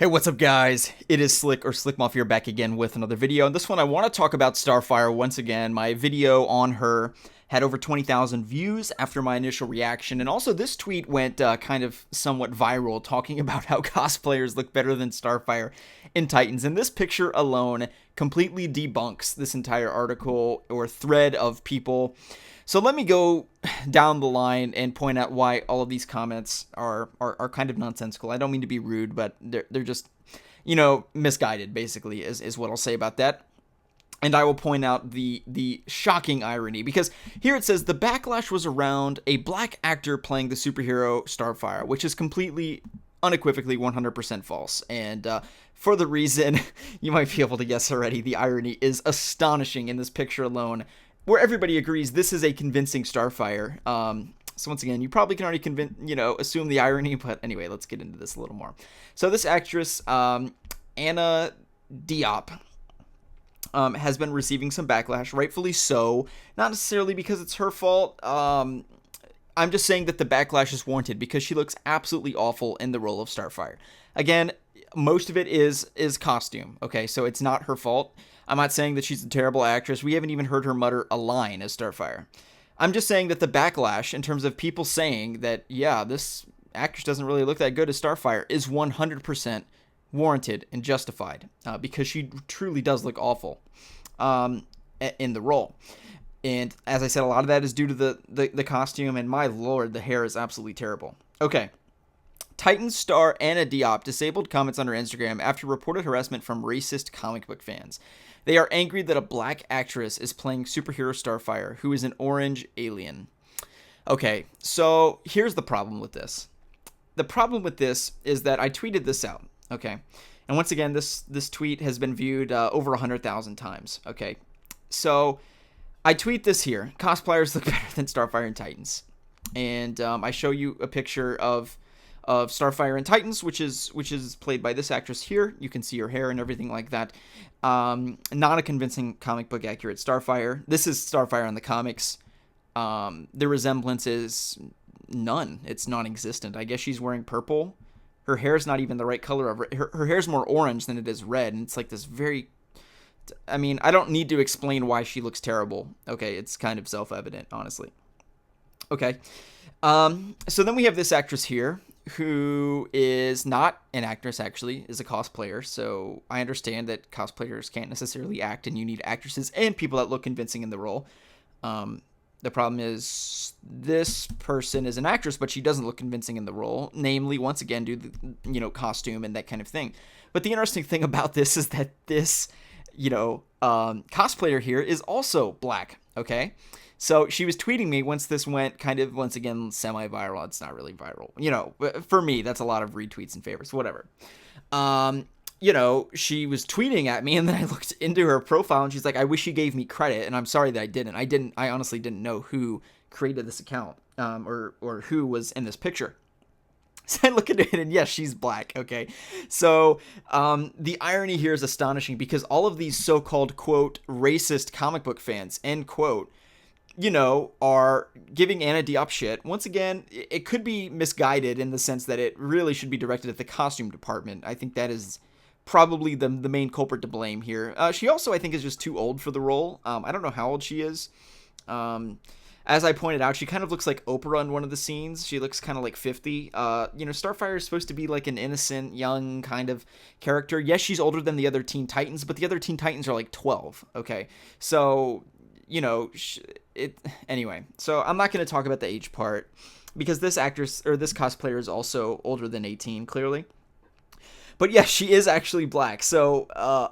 Hey, what's up guys? It is Slick or Slick Mafia back again with another video. In this one I want to talk about Starfire once again. My video on her had over 20,000 views after my initial reaction, and also this tweet went kind of somewhat viral, talking about how cosplayers look better than Starfire in Titans, and this picture alone completely debunks this entire article or thread of people. So let me go down the line and point out why all of these comments are kind of nonsensical. I don't mean to be rude, but they're just, misguided, basically, is what I'll say about that. And I will point out the shocking irony, because here it says the backlash was around a black actor playing the superhero Starfire, which is completely, unequivocally 100% false. And for the reason you might be able to guess already, the irony is astonishing in this picture alone, where everybody agrees this is a convincing Starfire. So once again, you probably can already assume the irony, but anyway, let's get into this a little more. So this actress, Anna Diop, has been receiving some backlash, rightfully so. Not necessarily because it's her fault. I'm just saying that the backlash is warranted because she looks absolutely awful in the role of Starfire. Again, most of it is costume, okay? So it's not her fault. I'm not saying that she's a terrible actress. We haven't even heard her mutter a line as Starfire. I'm just saying that the backlash, in terms of people saying that, yeah, this actress doesn't really look that good as Starfire, is 100% warranted and justified, because she truly does look awful in the role. And as I said, a lot of that is due to the costume, and my lord, the hair is absolutely terrible. Okay. Titans star Anna Diop disabled comments on her Instagram after reported harassment from racist comic book fans. They are angry that a black actress is playing superhero Starfire, who is an orange alien. Okay, so here's the problem with this. The problem with this is that I tweeted this out, okay? And once again, this tweet has been viewed over 100,000 times, okay? So I tweet this here: cosplayers look better than Starfire and Titans. And I show you a picture of Starfire and Titans, which is played by this actress here. You can see her hair and everything like that. Not a convincing comic book accurate Starfire. This is Starfire in the comics. The resemblance is none. It's non-existent. I guess she's wearing purple. Her hair's not even the right color of her hair's more orange than it is red, and it's like this very, I mean, I don't need to explain why she looks terrible. Okay, it's kind of self-evident, honestly. Okay. So then we have this actress here, who is not an actress, actually, is a cosplayer. So I understand that cosplayers can't necessarily act, and you need actresses and people that look convincing in the role. The problem is this person is an actress, but she doesn't look convincing in the role, namely, once again, due to the, costume and that kind of thing. But the interesting thing about this is that this, cosplayer here is also black, okay? So she was tweeting me once this went kind of, once again, semi-viral. It's not really viral. For me, that's a lot of retweets and favorites, whatever. She was tweeting at me, and then I looked into her profile, and she's like, I wish you gave me credit, and I'm sorry that I didn't. I honestly didn't know who created this account, or who was in this picture. So I look at it, and yes, she's black, okay? So the irony here is astonishing, because all of these so-called, quote, racist comic book fans, end quote, are giving Anna Diop shit. Once again, it could be misguided in the sense that it really should be directed at the costume department. I think that is probably the main culprit to blame here. She also, I think, is just too old for the role. I don't know how old she is. As I pointed out, she kind of looks like Oprah in one of the scenes. She looks kind of like 50. Starfire is supposed to be like an innocent, young kind of character. Yes, she's older than the other Teen Titans, but the other Teen Titans are like 12, okay? So, anyway, so I'm not going to talk about the age part, because this actress, or this cosplayer, is also older than 18, clearly. But yes, she is actually black. So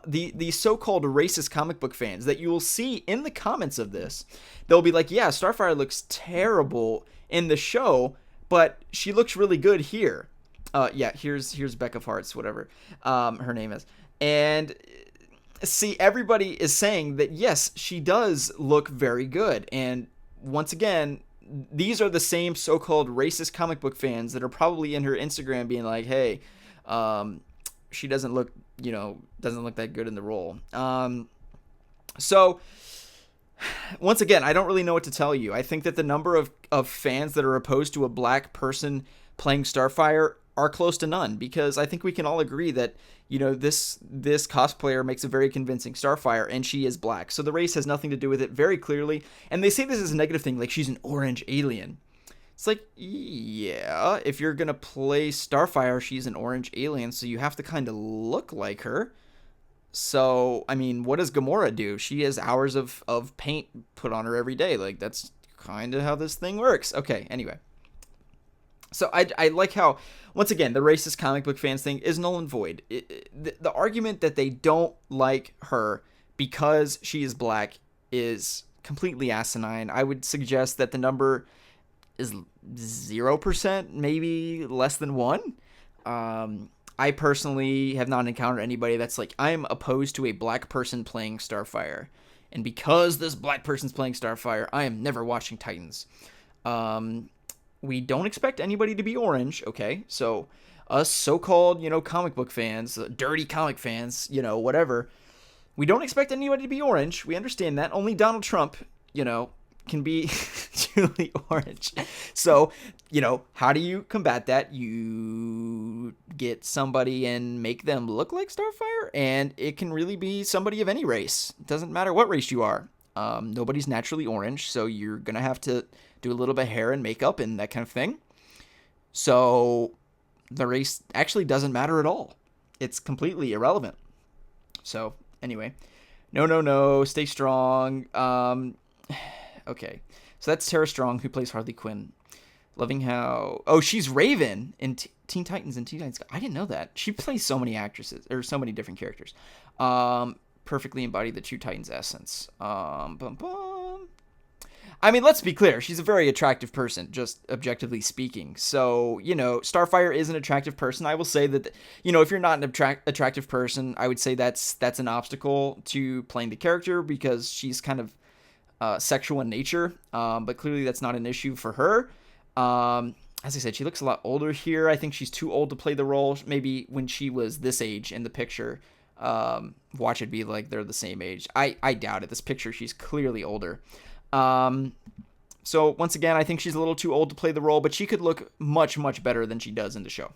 the so-called racist comic book fans that you will see in the comments of this, they'll be like, yeah, Starfire looks terrible in the show, but she looks really good here. Here's Becca Farts, whatever her name is. And see, everybody is saying that, yes, she does look very good. And once again, these are the same so-called racist comic book fans that are probably in her Instagram being like, hey, she doesn't look that good in the role. So once again, I don't really know what to tell you. I think that the number of fans that are opposed to a black person playing Starfire are close to none, because I think we can all agree that, you know, this cosplayer makes a very convincing Starfire, and she is black. So the race has nothing to do with it very clearly. And they say this is a negative thing, like she's an orange alien. It's like, yeah, if you're going to play Starfire, she's an orange alien, so you have to kind of look like her. So, I mean, what does Gamora do? She has hours of paint put on her every day. Like, that's kind of how this thing works. Okay, anyway. So I like how, once again, the racist comic book fans thing is null and void. The argument that they don't like her because she is black is completely asinine. I would suggest that the number is 0%, maybe less than 1. I personally have not encountered anybody that's like, I'm opposed to a black person playing Starfire, and because this black person's playing Starfire, I am never watching Titans. We don't expect anybody to be orange, okay? So us so-called, you know, comic book fans, dirty comic fans, you know, whatever, we don't expect anybody to be orange. We understand that. Only Donald Trump, you know, can be truly orange. So, you know, how do you combat that? You get somebody and make them look like Starfire, and it can really be somebody of any race. It doesn't matter what race you are. Nobody's naturally orange, so you're gonna have to do a little bit of hair and makeup and that kind of thing. So the race actually doesn't matter at all. It's completely irrelevant. So anyway, no, stay strong. Okay, so that's Tara Strong, who plays Harley Quinn. Loving how... Oh, she's Raven in Teen Titans and Teen Titans. I didn't know that. She plays so many actresses, or so many different characters. Perfectly embody the true Titans essence. I mean, let's be clear. She's a very attractive person, just objectively speaking. So, you know, Starfire is an attractive person. I will say that, you know, if you're not an attractive person, I would say that's an obstacle to playing the character, because she's kind of sexual in nature, but clearly that's not an issue for her. As I said, she looks a lot older here. I think she's too old to play the role. Maybe when she was this age in the picture, watch it be like they're the same age. I doubt it. This picture, she's clearly older. So once again, I think she's a little too old to play the role, but she could look much, much better than she does in the show.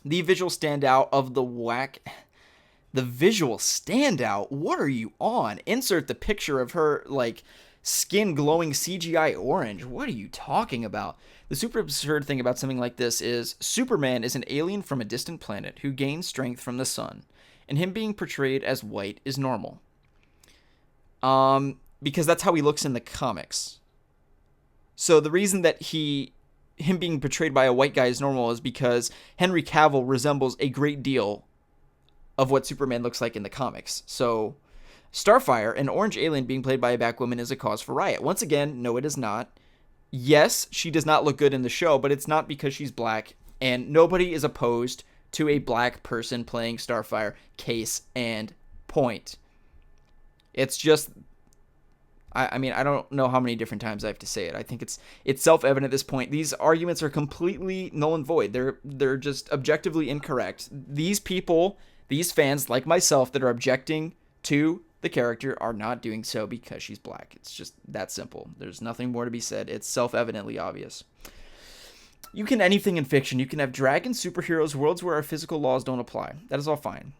The visual standout of the visual standout? What are you on? Insert the picture of her, like, skin glowing CGI orange. What are you talking about? The super absurd thing about something like this is Superman is an alien from a distant planet who gains strength from the sun, and him being portrayed as white is normal. Because that's how he looks in the comics. So the reason that him being portrayed by a white guy is normal is because Henry Cavill resembles a great deal of what Superman looks like in the comics. So Starfire, an orange alien being played by a black woman, is a cause for riot. Once again, no, it is not. Yes, she does not look good in the show, but it's not because she's black, and nobody is opposed to a black person playing Starfire. Case and point. It's just... I mean, I don't know how many different times I have to say it. I think it's self-evident at this point. These arguments are completely null and void. They're just objectively incorrect. These people, these fans like myself that are objecting to the character are not doing so because she's black. It's just that simple. There's nothing more to be said. It's self-evidently obvious. You can anything in fiction. You can have dragons, superheroes, worlds where our physical laws don't apply. That is all fine.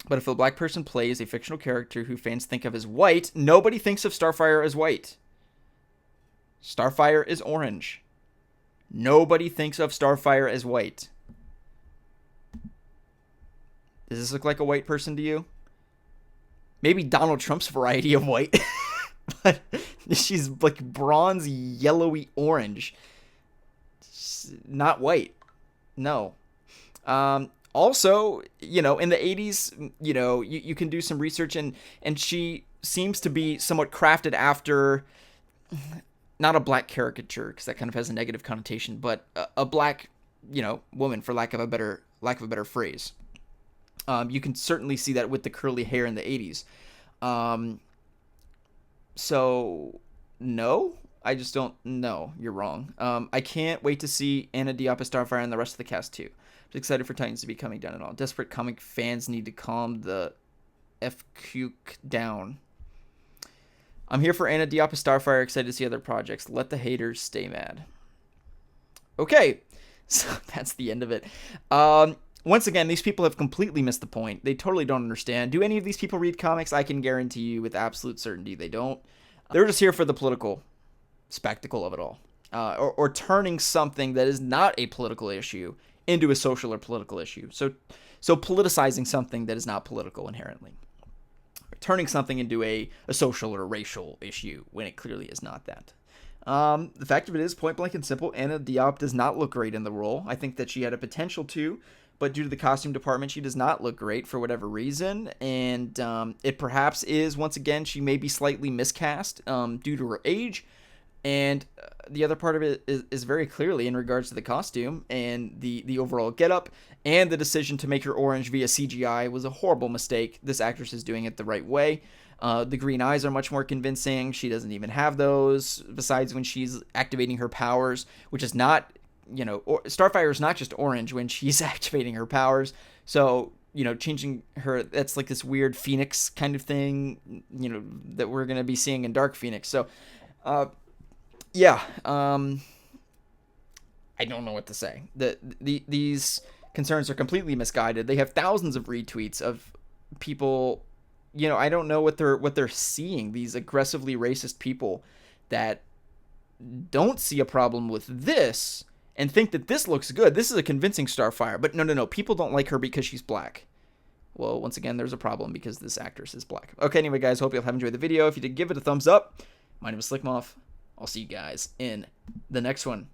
But if a black person plays a fictional character who fans think of as white, nobody thinks of Starfire as white. Starfire is orange. Nobody thinks of Starfire as white. Does this look like a white person to you? Maybe Donald Trump's variety of white. But she's like bronze, yellowy orange. Not white. No. Also, you know, in the 80s, you know, you can do some research, and she seems to be somewhat crafted after, not a black caricature, because that kind of has a negative connotation, but a black, you know, woman, for lack of a better phrase. You can certainly see that with the curly hair in the 80s. So, no, I just don't know. You're wrong. I can't wait to see Anna Diop as Starfire and the rest of the cast, too. I'm excited for Titans to be coming down and all. Desperate comic fans need to calm the FQ down. I'm here for Anna Diop as Starfire. Excited to see other projects. Let the haters stay mad. Okay, So that's the end of it. Once again, these people have completely missed the point. They totally don't understand. Do any of these people read comics? I can guarantee you with absolute certainty they don't. They're just here for the political spectacle of it all. Or turning something that is not a political issue into a social or political issue. So politicizing something that is not political inherently. Turning something into a social or racial issue when it clearly is not that. The fact of it is, point blank and simple, Anna Diop does not look great in the role. I think that she had a potential to, but due to the costume department, she does not look great for whatever reason. And it perhaps is, once again, she may be slightly miscast due to her age. And the other part of it is very clearly in regards to the costume and the overall getup, and the decision to make her orange via CGI was a horrible mistake. This actress is doing it the right way. The green eyes are much more convincing. She doesn't even have those, besides when she's activating her powers, which is not, Starfire is not just orange when she's activating her powers. So, changing her, that's like this weird Phoenix kind of thing, that we're going to be seeing in Dark Phoenix. So, yeah, I don't know what to say. These concerns are completely misguided. They have thousands of retweets of people. I don't know what they're seeing. These aggressively racist people that don't see a problem with this and think that this looks good. This is a convincing Starfire, but no. People don't like her because she's black. Well, once again, there's a problem because this actress is black. Okay, anyway, guys, hope you have enjoyed the video. If you did, give it a thumbs up. My name is Slickmoth. I'll see you guys in the next one.